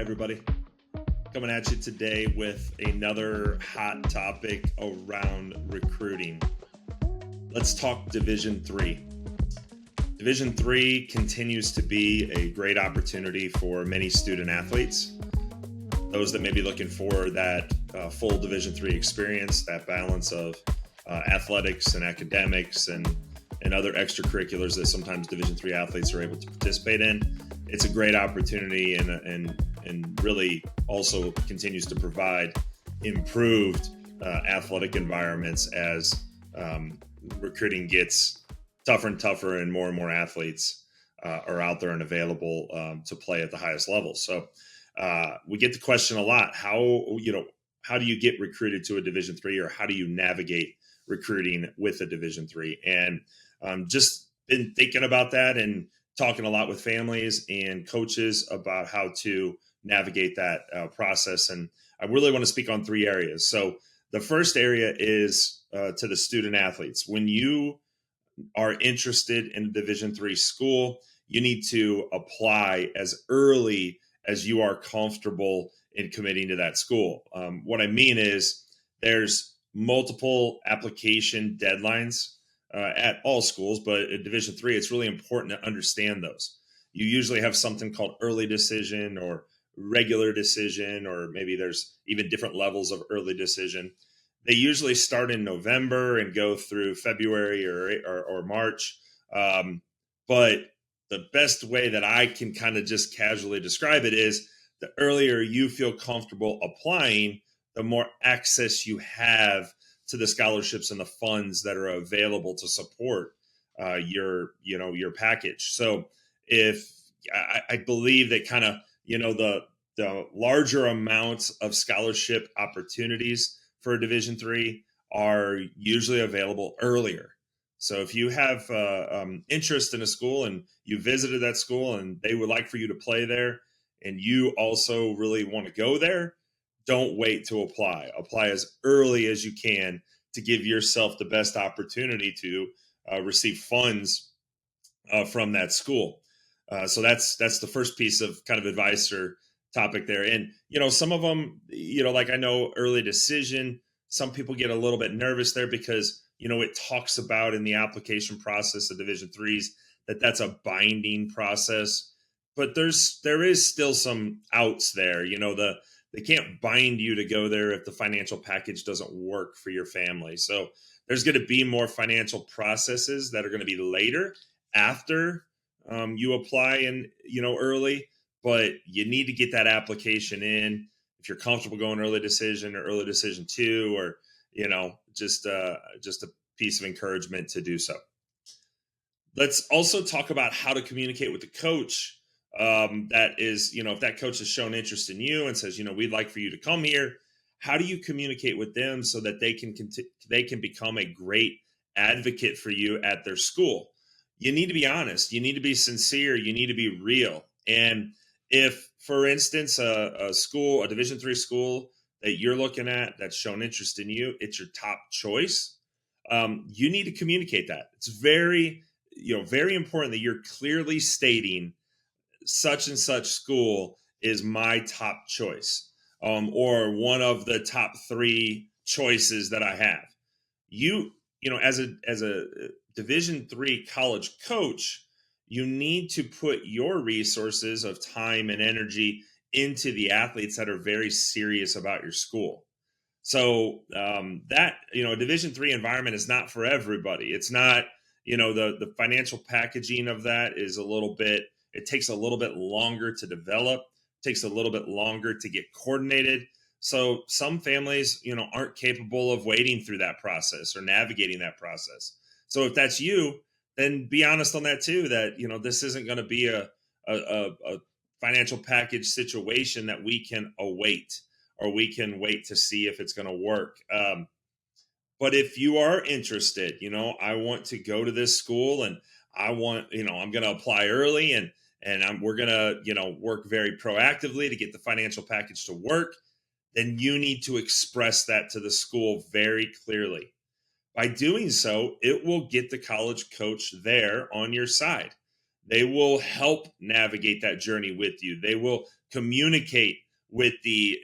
everybody. Coming at you today with another hot topic around recruiting. Let's talk Division 3. Division 3 continues to be a great opportunity for many student athletes. Those that may be looking for that full Division 3 experience, that balance of athletics and academics and other extracurriculars that sometimes Division 3 athletes are able to participate in. It's a great opportunity and really also continues to provide improved athletic environments as recruiting gets tougher and tougher and more athletes are out there and available to play at the highest level. So we get the question a lot: how do you get recruited to a Division 3, or how do you navigate recruiting with a Division 3? And just been thinking about that and talking a lot with families and coaches about how to navigate that process. And I really want to speak on three areas. So the first area is to the student athletes. When you are interested in a Division 3 school, you need to apply as early as you are comfortable in committing to that school. What I mean is there's multiple application deadlines at all schools, but at Division 3, it's really important to understand those. You usually have something called early decision or regular decision, or maybe there's even different levels of early decision. They usually start in November and go through February or March. But the best way that I can kind of just casually describe it is the earlier you feel comfortable applying, the more access you have to the scholarships and the funds that are available to support your package. So if I believe that kind of, the larger amounts of scholarship opportunities for Division 3 are usually available earlier. So if you have interest in a school and you visited that school and they would like for you to play there, and you also really want to go there, don't wait to apply. Apply as early as you can to give yourself the best opportunity to receive funds from that school. So that's the first piece of kind of advice or topic there. And, some of them, like I know early decision, some people get a little bit nervous there because, it talks about in the application process of Division 3s that's a binding process. But there is still some outs there. They can't bind you to go there if the financial package doesn't work for your family. So there's going to be more financial processes that are going to be later after you apply and early, but you need to get that application in if you're comfortable going early decision or early decision 2, or just a piece of encouragement to do so. Let's also talk about how to communicate with the coach. That is, if that coach has shown interest in you and says, we'd like for you to come here, how do you communicate with them so that they can become a great advocate for you at their school? You need to be honest. You need to be sincere. You need to be real. And if, for instance, a Division 3 school that you're looking at that's shown interest in you, it's your top choice, you need to communicate that. It's very important that you're clearly stating such and such school is my top choice, or one of the top 3 choices that I have. As a Division 3 college coach, you need to put your resources of time and energy into the athletes that are very serious about your school. So that a Division 3 environment is not for everybody. It's not, the financial packaging of that is it takes a little bit longer to develop, takes a little bit longer to get coordinated. So some families, aren't capable of waiting through that process or navigating that process. So if that's you, then be honest on that too, that, this isn't going to be a financial package situation that we can await, or we can wait to see if it's going to work. But if you are interested, I want to go to this school and I want, I'm going to apply early and we're going to, work very proactively to get the financial package to work, then you need to express that to the school very clearly. By doing so, it will get the college coach there on your side. They will help navigate that journey with you. They will communicate with the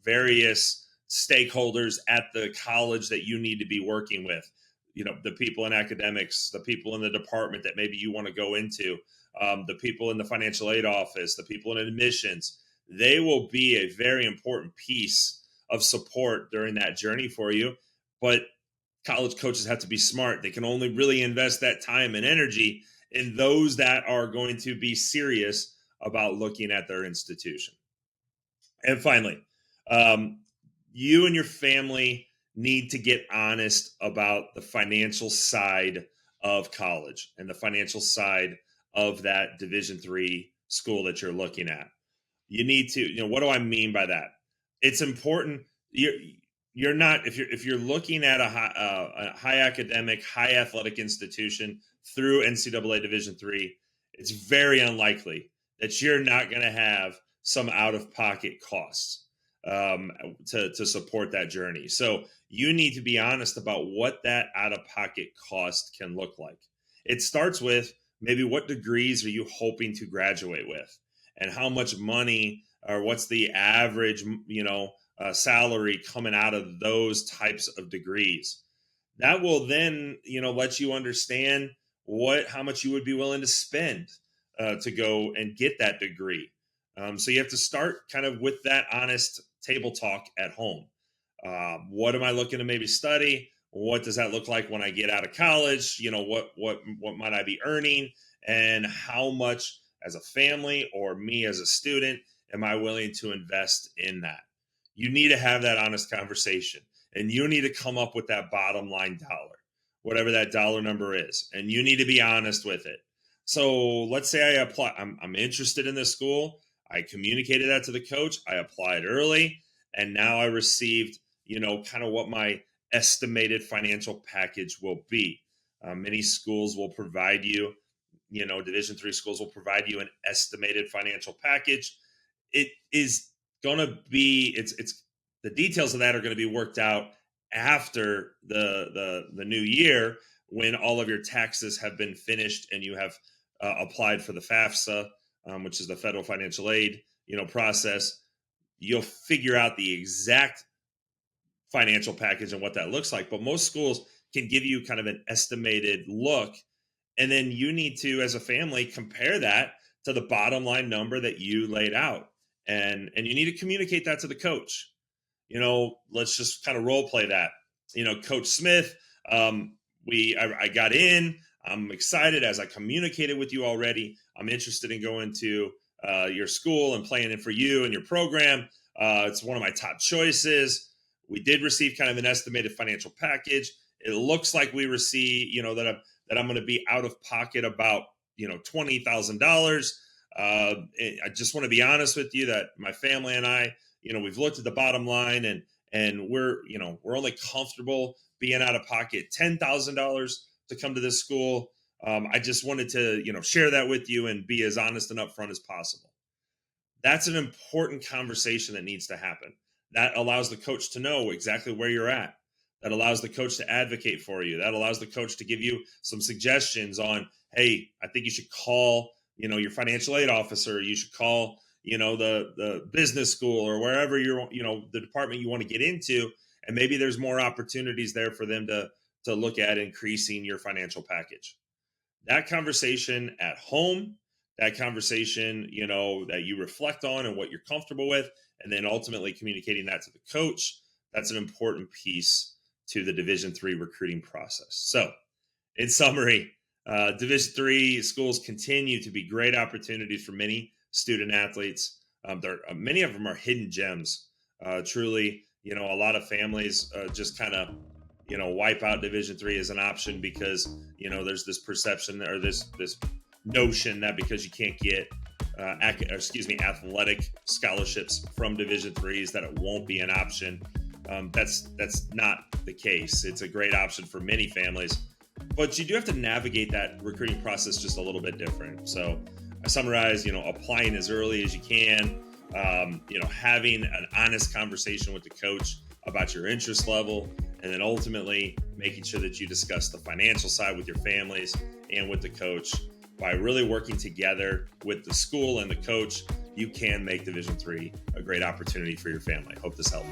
various stakeholders at the college that you need to be working with. The people in academics, the people in the department that maybe you want to go into, the people in the financial aid office, the people in admissions. They will be a very important piece of support during that journey for you. But college coaches have to be smart. They can only really invest that time and energy in those that are going to be serious about looking at their institution. And finally, you and your family need to get honest about the financial side of college and the financial side of that Division III school that you're looking at. You need to, what do I mean by that? It's important. You're not, if you're looking at a high academic, high athletic institution through NCAA Division III, it's very unlikely that you're not going to have some out-of-pocket costs to support that journey. So you need to be honest about what that out-of-pocket cost can look like. It starts with maybe what degrees are you hoping to graduate with, and how much money or what's the average, salary coming out of those types of degrees. That will then, let you understand how much you would be willing to spend to go and get that degree. So you have to start kind of with that honest table talk at home. What am I looking to maybe study? What does that look like when I get out of college? What might I be earning, and how much as a family or me as a student am I willing to invest in that? You need to have that honest conversation, and you need to come up with that bottom line dollar, whatever that dollar number is, and you need to be honest with it. So let's say I apply. I'm interested in this school. I communicated that to the coach. I applied early, and now I received, kind of what my estimated financial package will be. Many schools will provide you, Division III schools will provide you an estimated financial package. It is going to be, it's the details of that are going to be worked out after the new year, when all of your taxes have been finished and you have applied for the FAFSA, which is the federal financial aid, process. You'll figure out the exact financial package and what that looks like. But most schools can give you kind of an estimated look. And then you need to, as a family, compare that to the bottom line number that you laid out. And you need to communicate that to the coach. Let's just kind of role play that. Coach Smith, I got in. I'm excited, as I communicated with you already. I'm interested in going to your school and playing it for you and your program. It's one of my top choices. We did receive kind of an estimated financial package. It looks like we receive, that I'm going to be out of pocket about, $20,000. I just want to be honest with you that my family and I, we've looked at the bottom line, and we're only comfortable being out of pocket $10,000 to come to this school. I just wanted to, share that with you and be as honest and upfront as possible. That's an important conversation that needs to happen. That allows the coach to know exactly where you're at. That allows the coach to advocate for you. That allows the coach to give you some suggestions on, hey, I think you should call, your financial aid officer. You should call, the business school, or wherever the department you want to get into. And maybe there's more opportunities there for them to look at increasing your financial package. That conversation at home, that conversation, that you reflect on and what you're comfortable with, and then ultimately communicating that to the coach, that's an important piece to the Division III recruiting process. So, in summary, Division III schools continue to be great opportunities for many student athletes. Many of them are hidden gems. Truly, a lot of families just kind of, wipe out Division III as an option because, there's this perception or this notion that because you can't get athletic scholarships from Division IIIs that it won't be an option. That's not the case. It's a great option for many families, but you do have to navigate that recruiting process just a little bit different. So I summarize, applying as early as you can, having an honest conversation with the coach about your interest level, and then ultimately making sure that you discuss the financial side with your families and with the coach. by really working together with the school and the coach, you can make Division III a great opportunity for your family. Hope this helped.